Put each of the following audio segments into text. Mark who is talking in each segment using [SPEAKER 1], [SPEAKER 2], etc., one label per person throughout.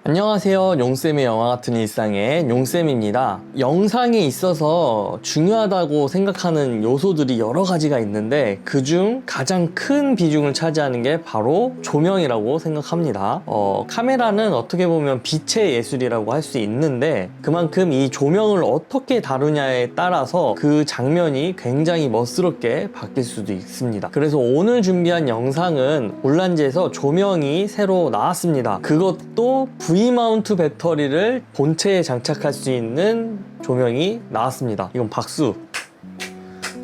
[SPEAKER 1] 안녕하세요. 용쌤의 영화 같은 일상의 용쌤입니다. 영상에 있어서 중요하다고 생각하는 요소들이 여러 가지가 있는데 그중 가장 큰 비중을 차지하는 게 바로 조명이라고 생각합니다. 카메라는 어떻게 보면 빛의 예술이라고 할 수 있는데 그만큼 이 조명을 어떻게 다루냐에 따라서 그 장면이 굉장히 멋스럽게 바뀔 수도 있습니다. 그래서 오늘 준비한 영상은 울란지에서 조명이 새로 나왔습니다. 그것도 V마운트 배터리를 본체에 장착할 수 있는 조명이 나왔습니다. 이건 박수.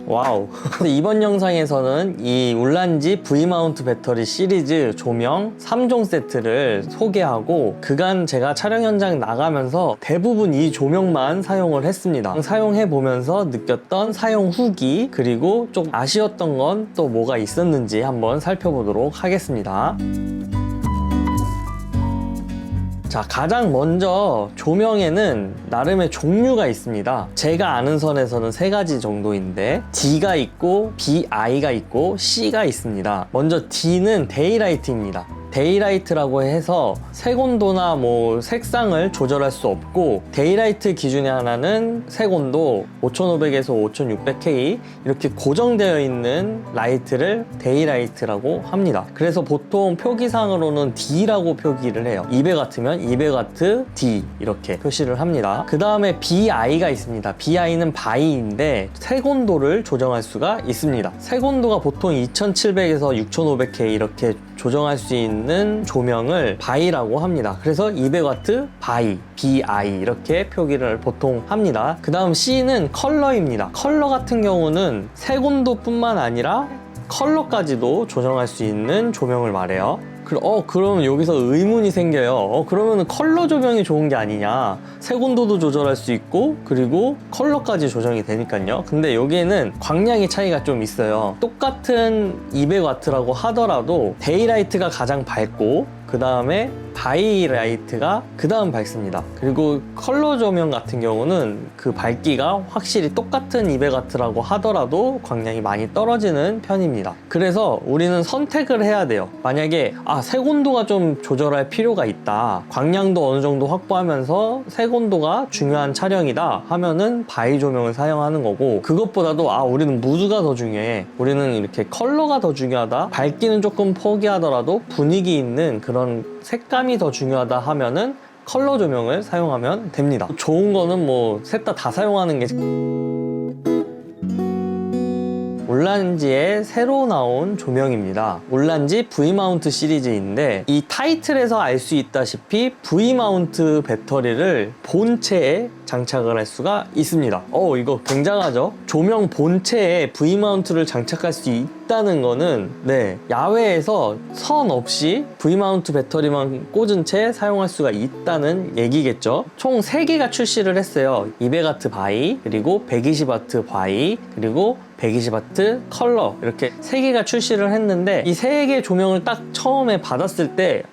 [SPEAKER 1] 와우. 이번 영상에서는 이 울란지 V마운트 배터리 시리즈 조명 3종 세트를 소개하고 그간 제가 촬영 현장 나가면서 대부분 이 조명만 사용을 했습니다. 사용해보면서 느꼈던 사용 후기 그리고 좀 아쉬웠던 건 또 뭐가 있었는지 한번 살펴보도록 하겠습니다. 자, 가장 먼저 조명에는 나름의 종류가 있습니다. 제가 아는 선에서는 3가지 정도인데 D가 있고 BI가 있고 C가 있습니다. 먼저 D는 데이라이트입니다. 데이라이트라고 해서 색온도나 색상을 조절할 수 없고 데이라이트 기준의 하나는 색온도 5500에서 5600K 이렇게 고정되어 있는 라이트를 데이라이트라고 합니다. 그래서 보통 표기상으로는 D라고 표기를 해요. 200W면 200W D 이렇게 표시를 합니다. 그 다음에 BI가 있습니다. BI는 바이인데 색온도를 조정할 수가 있습니다. 색온도가 보통 2700에서 6500K 이렇게 조정할 수 있는 조명을 바이라고 합니다. 그래서 200W 바이, BI 이렇게 표기를 보통 합니다. 그 다음 C는 컬러입니다. 컬러 같은 경우는 색온도뿐만 아니라 컬러까지도 조정할 수 있는 조명을 말해요. 그러면 여기서 의문이 생겨요. 그러면 컬러 조명이 좋은 게 아니냐. 색온도도 조절할 수 있고 그리고 컬러까지 조정이 되니까요. 근데 여기에는 광량의 차이가 좀 있어요. 똑같은 200W라고 하더라도 데이라이트가 가장 밝고 그 다음에 바이라이트가 그 다음 밝습니다. 그리고 컬러 조명 같은 경우는 그 밝기가 확실히 똑같은 200W라고 하더라도 광량이 많이 떨어지는 편입니다. 그래서 우리는 선택을 해야 돼요. 만약에 색온도가 좀 조절할 필요가 있다, 광량도 어느 정도 확보하면서 색온도가 중요한 촬영이다 하면은 바이 조명을 사용하는 거고, 그것보다도 우리는 무드가 더 중요해, 우리는 이렇게 컬러가 더 중요하다, 밝기는 조금 포기하더라도 분위기 있는 그런 색감이 더 중요하다 하면은 컬러 조명을 사용하면 됩니다. 좋은 거는 셋 다 사용하는 게 울란지의 새로 나온 조명입니다. 울란지 V마운트 시리즈인데 이 타이틀에서 알 수 있다시피 V마운트 배터리를 본체에 장착을 할 수가 있습니다. 이거 굉장하죠? 조명 본체에 V마운트를 장착할 수 있다는 거는 야외에서 선 없이 V마운트 배터리만 꽂은 채 사용할 수가 있다는 얘기겠죠. 총 3개가 출시를 했어요. 200W 바이, 그리고 120W 바이, 그리고 120W 컬러, 이렇게 3개가 출시를 했는데 이 3개 조명을 딱 처음에 받았을 때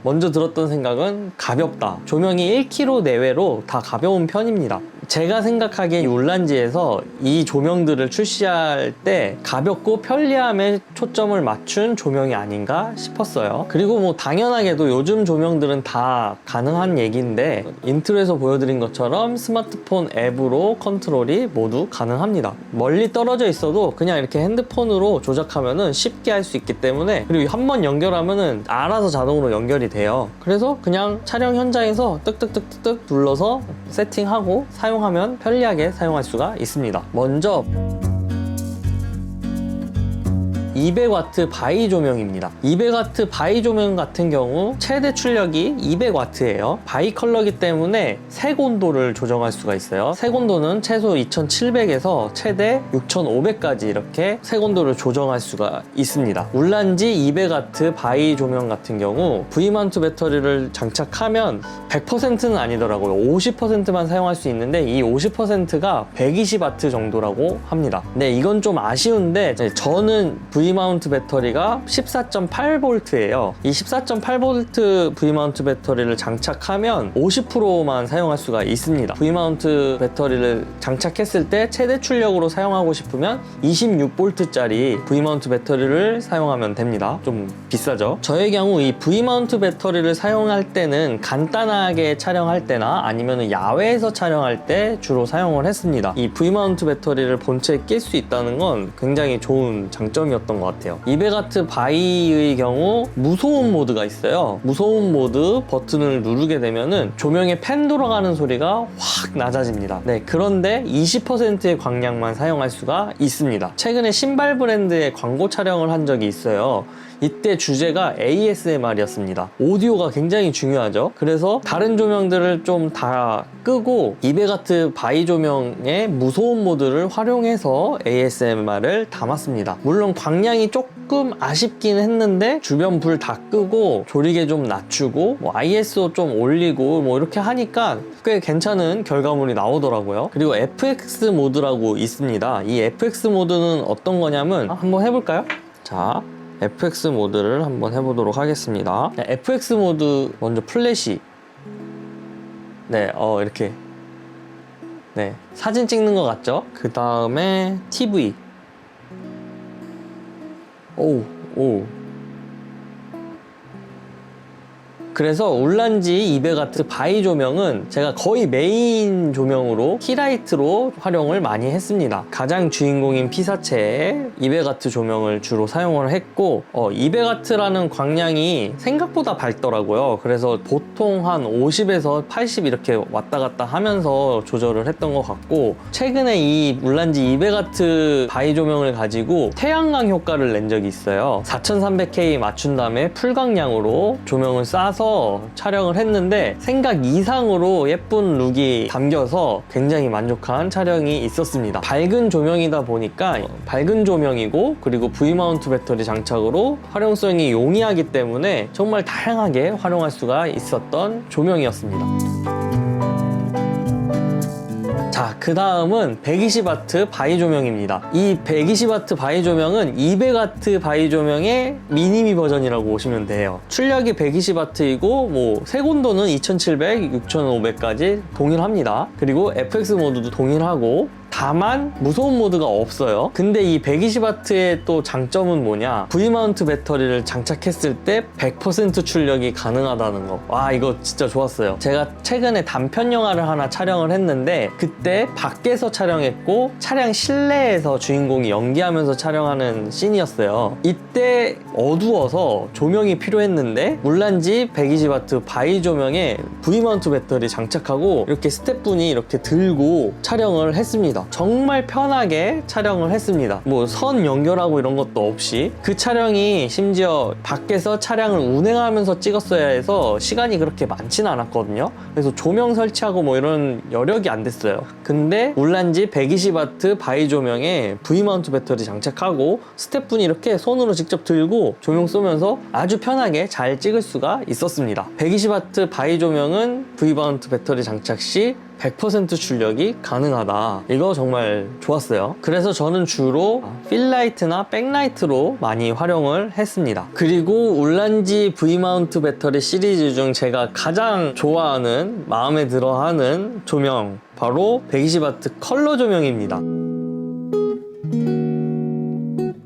[SPEAKER 1] 먼저 들었던 생각은 가볍다. 조명이 1kg 내외로 다 가벼운 편입니다. 제가 생각하기에 울란지에서 이 조명들을 출시할 때 가볍고 편리함에 초점을 맞춘 조명이 아닌가 싶었어요. 그리고 당연하게도 요즘 조명들은 다 가능한 얘기인데 인트로에서 보여드린 것처럼 스마트폰 앱으로 컨트롤이 모두 가능합니다. 멀리 떨어져 있어도 그냥 이렇게 핸드폰으로 조작하면은 쉽게 할 수 있기 때문에, 그리고 한번 연결하면은 알아서 자동으로 연결이 돼요. 그래서 그냥 촬영 현장에서 뜩뜩뜩뜩 눌러서 세팅하고 사용하면 편리하게 사용할 수가 있습니다. 먼저 200W 바이 조명입니다. 200W 바이 조명 같은 경우 최대 출력이 200W예요. 바이 컬러이기 때문에 색온도를 조정할 수가 있어요. 색온도는 최소 2700에서 최대 6500까지 이렇게 색온도를 조정할 수가 있습니다. 울란지 200W 바이 조명 같은 경우 V마운트 배터리를 장착하면 100%는 아니더라고요. 50%만 사용할 수 있는데 이 50%가 120W 정도라고 합니다. 이건 좀 아쉬운데 저는 V V마운트 배터리가 14.8V예요. 이 14.8V V마운트 배터리를 장착하면 50%만 사용할 수가 있습니다. V마운트 배터리를 장착했을 때 최대 출력으로 사용하고 싶으면 26V짜리 V마운트 배터리를 사용하면 됩니다. 좀 비싸죠? 저의 경우 이 V마운트 배터리를 사용할 때는 간단하게 촬영할 때나 아니면 야외에서 촬영할 때 주로 사용을 했습니다. 이 V마운트 배터리를 본체에 낄 수 있다는 건 굉장히 좋은 장점이었던 것 같아요. 200W 바이의 경우 무소음 모드가 있어요. 무소음 모드 버튼을 누르게 되면은 조명에 팬 돌아가는 소리가 확 낮아집니다. 네, 그런데 20%의 광량만 사용할 수가 있습니다. 최근에 신발 브랜드의 광고 촬영을 한 적이 있어요. 이때 주제가 ASMR이었습니다. 오디오가 굉장히 중요하죠. 그래서 다른 조명들을 좀 다 끄고 200W 바이 조명의 무소음 모드를 활용해서 ASMR을 담았습니다. 물론 광량이 조금 아쉽긴 했는데 주변 불 다 끄고 조리개 좀 낮추고 ISO 좀 올리고 이렇게 하니까 꽤 괜찮은 결과물이 나오더라고요. 그리고 FX 모드라고 있습니다. 이 FX 모드는 어떤 거냐면 한번 해볼까요? 자, FX 모드를 한번 해보도록 하겠습니다. FX 모드 먼저 플래시. 네, 이렇게. 네, 사진 찍는 것 같죠? 그 다음에 TV. 오. 그래서 울란지 200W 바이 조명은 제가 거의 메인 조명으로 키라이트로 활용을 많이 했습니다. 가장 주인공인 피사체에 200W 조명을 주로 사용을 했고 200W라는 광량이 생각보다 밝더라고요. 그래서 보통 한 50에서 80 이렇게 왔다 갔다 하면서 조절을 했던 것 같고, 최근에 이 울란지 200W 바이 조명을 가지고 태양광 효과를 낸 적이 있어요. 4300K 맞춘 다음에 풀광량으로 조명을 쏴서 촬영을 했는데 생각 이상으로 예쁜 룩이 담겨서 굉장히 만족한 촬영이 있었습니다. 밝은 조명이다 보니까 밝은 조명이고, 그리고 V마운트 배터리 장착으로 활용성이 용이하기 때문에 정말 다양하게 활용할 수가 있었던 조명이었습니다. 자, 그 다음은 120W 바이 조명입니다. 이 120W 바이 조명은 200W 바이 조명의 미니미 버전이라고 보시면 돼요. 출력이 120W이고 색온도는 2700, 6500까지 동일합니다. 그리고 FX 모드도 동일하고, 다만 무소음 모드가 없어요. 근데 이 120W의 또 장점은 뭐냐, V마운트 배터리를 장착했을 때 100% 출력이 가능하다는 거. 와, 이거 진짜 좋았어요. 제가 최근에 단편 영화를 하나 촬영을 했는데 그때 밖에서 촬영했고 차량 실내에서 주인공이 연기하면서 촬영하는 씬이었어요. 이때 어두워서 조명이 필요했는데 울란지 120W 바이 조명에 V마운트 배터리 장착하고 이렇게 스태프분이 이렇게 들고 촬영을 했습니다. 정말 편하게 촬영을 했습니다. 선 연결하고 이런 것도 없이. 그 촬영이 심지어 밖에서 차량을 운행하면서 찍었어야 해서 시간이 그렇게 많지는 않았거든요. 그래서 조명 설치하고 이런 여력이 안 됐어요. 근데 울란지 120W 바이 조명에 V마운트 배터리 장착하고 스태프분이 이렇게 손으로 직접 들고 조명 쏘면서 아주 편하게 잘 찍을 수가 있었습니다. 120W 바이 조명은 V마운트 배터리 장착 시 100% 출력이 가능하다. 이거 정말 좋았어요. 그래서 저는 주로 필라이트나 백라이트로 많이 활용을 했습니다. 그리고 울란지 V마운트 배터리 시리즈 중 제가 가장 좋아하는, 마음에 들어하는 조명, 바로 120W 컬러 조명입니다.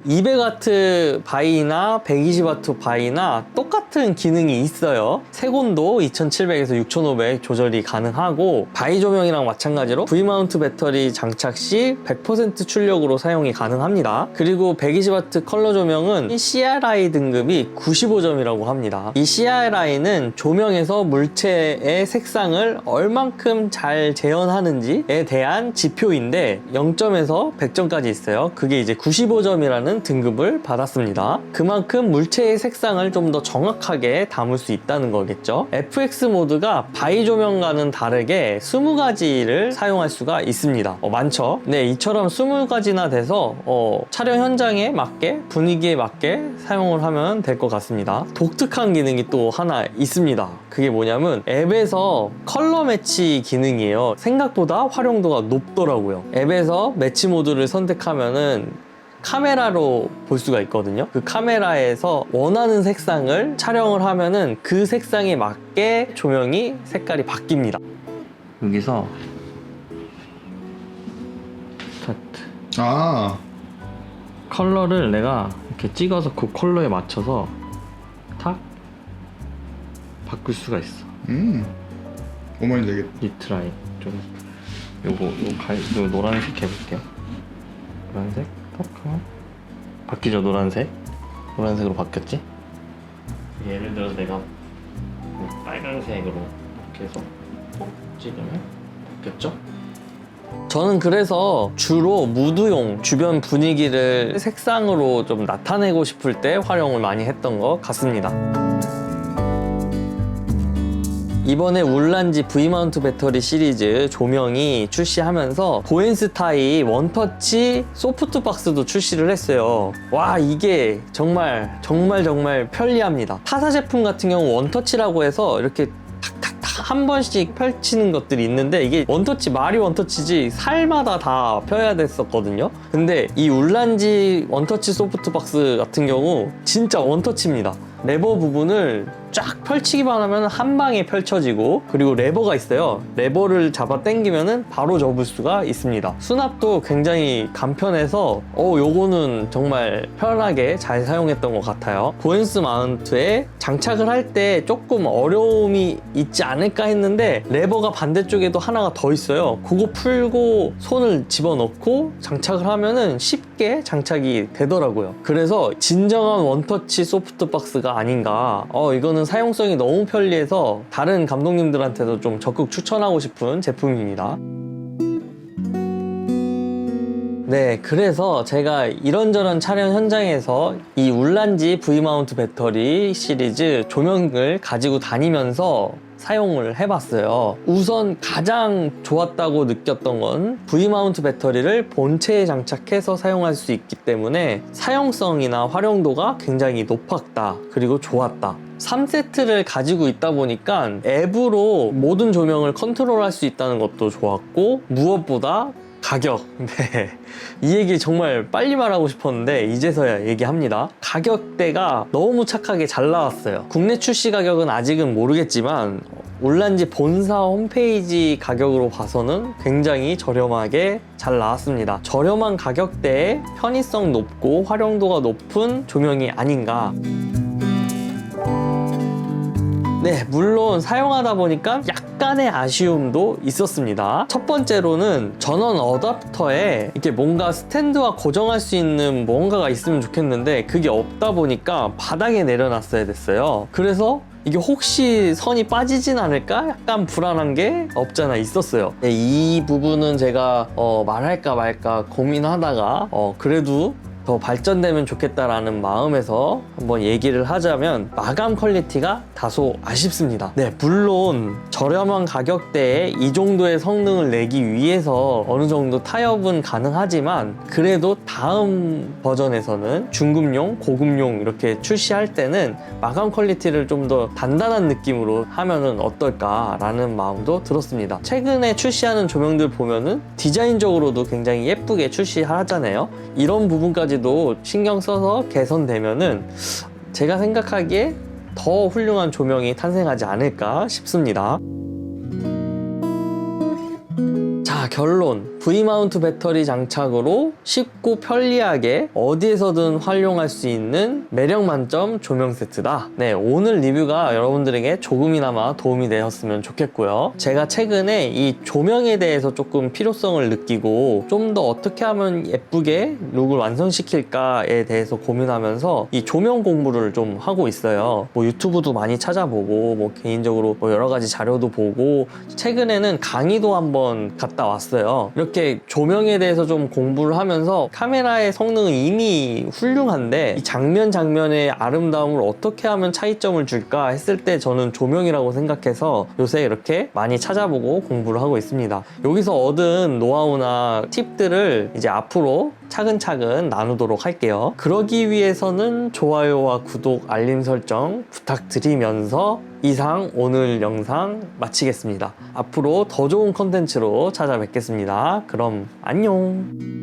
[SPEAKER 1] 200W 바이나 120W 바이나 똑같은 기능이 있어요. 색온도 2700에서 6500 조절이 가능하고, 바이 조명이랑 마찬가지로 V마운트 배터리 장착 시 100% 출력으로 사용이 가능합니다. 그리고 120W 컬러 조명은 CRI 등급이 95점이라고 합니다. 이 CRI는 조명에서 물체의 색상을 얼만큼 잘 재현하는지에 대한 지표인데 0점에서 100점까지 있어요. 그게 이제 95점이라는 등급을 받았습니다. 그만큼 물체의 색상을 좀 더 정확하게 담을 수 있다는 거겠죠. FX 모드가 바이 조명과는 다르게 20가지를 사용할 수가 있습니다. 많죠? 네, 이처럼 20가지나 돼서 촬영 현장에 맞게, 분위기에 맞게 사용을 하면 될 것 같습니다. 독특한 기능이 또 하나 있습니다. 그게 뭐냐면 앱에서 컬러 매치 기능이에요. 생각보다 활용도가 높더라고요. 앱에서 매치 모드를 선택하면은 카메라로 볼 수가 있거든요. 그 카메라에서 원하는 색상을 촬영을 하면은 그 색상에 맞게 조명이 색깔이 바뀝니다. 여기서 스타트.
[SPEAKER 2] 아,
[SPEAKER 1] 컬러를 내가 이렇게 찍어서 그 컬러에 맞춰서 탁 바꿀 수가 있어.
[SPEAKER 2] 어머니 되겠다.
[SPEAKER 1] 리트라이 좀 요거 노란색 해볼게요. 노란색 톡 하면 바뀌죠. 노란색으로 바뀌었지. 예를 들어서 내가 빨간색으로 이렇게 해서 톡 찍으면 바뀌었죠. 저는 그래서 주로 무드용 주변 분위기를 색상으로 좀 나타내고 싶을 때 활용을 많이 했던 것 같습니다. 이번에 울란지 V마운트 배터리 시리즈 조명이 출시하면서 보엔스타이 원터치 소프트박스도 출시를 했어요. 와, 이게 정말 편리합니다. 타사 제품 같은 경우 원터치라고 해서 이렇게 한 번씩 펼치는 것들이 있는데 이게 원터치, 말이 원터치지 살마다 다 펴야 됐었거든요. 근데 이 울란지 원터치 소프트박스 같은 경우 진짜 원터치입니다. 레버 부분을 쫙 펼치기만 하면 한 방에 펼쳐지고, 그리고 레버가 있어요. 레버를 잡아 당기면은 바로 접을 수가 있습니다. 수납도 굉장히 간편해서 요거는 정말 편하게 잘 사용했던 것 같아요. 보엔스 마운트에 장착을 할 때 조금 어려움이 있지 않을까 했는데 레버가 반대쪽에도 하나가 더 있어요. 그거 풀고 손을 집어넣고 장착을 하면은 쉽게 장착이 되더라고요. 그래서 진정한 원터치 소프트박스가 아닌가. 이거는 사용성이 너무 편리해서 다른 감독님들한테도 좀 적극 추천하고 싶은 제품입니다. 네, 그래서 제가 이런저런 촬영 현장에서 이 울란지 V마운트 배터리 시리즈 조명을 가지고 다니면서 사용을 해봤어요. 우선 가장 좋았다고 느꼈던 건 V마운트 배터리를 본체에 장착해서 사용할 수 있기 때문에 사용성이나 활용도가 굉장히 높았다, 그리고 좋았다. 3세트를 가지고 있다 보니까 앱으로 모든 조명을 컨트롤할 수 있다는 것도 좋았고, 무엇보다 가격. 네. 이 얘기 정말 빨리 말하고 싶었는데 이제서야 얘기합니다. 가격대가 너무 착하게 잘 나왔어요. 국내 출시 가격은 아직은 모르겠지만 울란지 본사 홈페이지 가격으로 봐서는 굉장히 저렴하게 잘 나왔습니다. 저렴한 가격대에 편의성 높고 활용도가 높은 조명이 아닌가. 네, 물론 사용하다 보니까 약간의 아쉬움도 있었습니다. 첫 번째로는 전원 어댑터에 이렇게 뭔가 스탠드와 고정할 수 있는 뭔가가 있으면 좋겠는데 그게 없다 보니까 바닥에 내려놨어야 됐어요. 그래서 이게 혹시 선이 빠지진 않을까? 약간 불안한 게 없잖아 있었어요. 네, 이 부분은 제가 말할까 말까 고민하다가 그래도 더 발전되면 좋겠다라는 마음에서 한번 얘기를 하자면 마감 퀄리티가 다소 아쉽습니다. 네, 물론 저렴한 가격대에 이 정도의 성능을 내기 위해서 어느 정도 타협은 가능하지만 그래도 다음 버전에서는 중급용, 고급용 이렇게 출시할 때는 마감 퀄리티를 좀 더 단단한 느낌으로 하면은 어떨까라는 마음도 들었습니다. 최근에 출시하는 조명들 보면은 디자인적으로도 굉장히 예쁘게 출시하잖아요. 이런 부분까지도 신경 써서 개선되면은 제가 생각하기에 더 훌륭한 조명이 탄생하지 않을까 싶습니다. 자, 결론. V마운트 배터리 장착으로 쉽고 편리하게 어디에서든 활용할 수 있는 매력 만점 조명 세트다. 네, 오늘 리뷰가 여러분들에게 조금이나마 도움이 되었으면 좋겠고요. 제가 최근에 이 조명에 대해서 조금 필요성을 느끼고 좀 더 어떻게 하면 예쁘게 룩을 완성시킬까에 대해서 고민하면서 이 조명 공부를 좀 하고 있어요. 뭐 유튜브도 많이 찾아보고 뭐 개인적으로 뭐 여러 가지 자료도 보고 최근에는 강의도 한번 갔다 왔어요. 이렇게 조명에 대해서 좀 공부를 하면서 카메라의 성능은 이미 훌륭한데 이 장면의 아름다움을 어떻게 하면 차이점을 줄까 했을 때 저는 조명이라고 생각해서 요새 이렇게 많이 찾아보고 공부를 하고 있습니다. 여기서 얻은 노하우나 팁들을 이제 앞으로 차근차근 나누도록 할게요. 그러기 위해서는 좋아요와 구독, 알림 설정 부탁드리면서 이상 오늘 영상 마치겠습니다. 앞으로 더 좋은 컨텐츠로 찾아뵙겠습니다. 그럼 안녕.